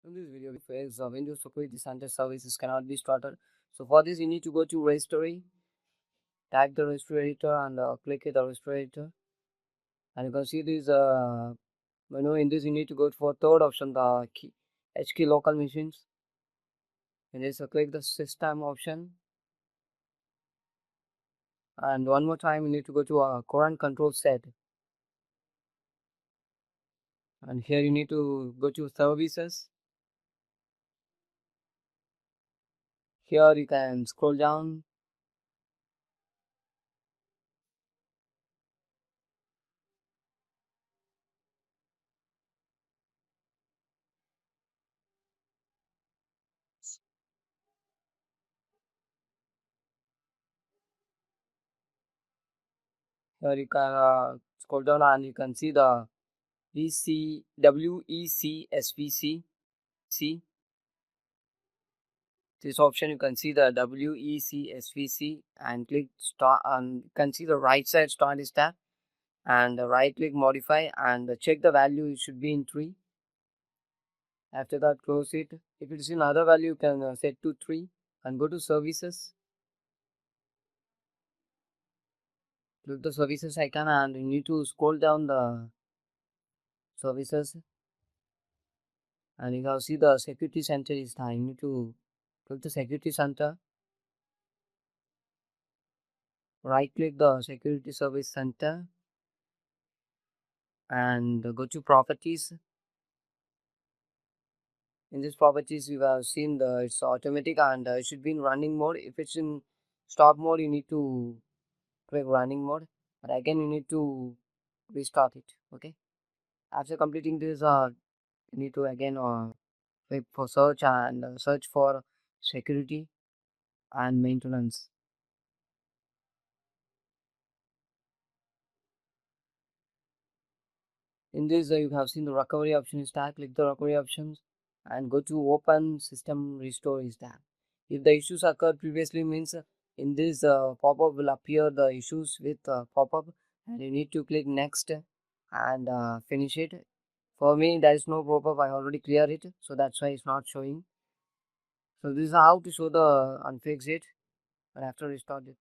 In this video, phase Windows Security Center services cannot be started. So for this, you need to go to registry, tag the registry editor, and click the registry editor. And you can see this menu. In this, you need to go for third option, the HKey local machines. And just click the system option. And one more time, you need to go to current control set. And here you need to go to services. Here you can scroll down. Here you can scroll down and you can see the WECSVC. This option you can see the WECSVC and click start, and you can see the right side start is tab, and right click modify and check the value. It should be in 3. After that, close it. If it is in other value, you can set to 3 and go to services. Click the services icon and you need to scroll down the services, and you can see the security center is there. You need to click the security center, right click the security service center and go to properties. In this properties, you have seen it's automatic and it should be in running mode. If it's in stop mode, you need to click running mode, but again you need to restart it. Okay, after completing this, you need to again click for search and search for security and maintenance. In this, you have seen the recovery option is tab. Click the recovery options and go to open system restore is tab. If the issues occurred previously, means in this pop-up will appear the issues with pop-up, and you need to click next and finish it. For me, there is no pop-up. I already cleared it, so that's why it's not showing. So this is how to show the unfix it and after restart it.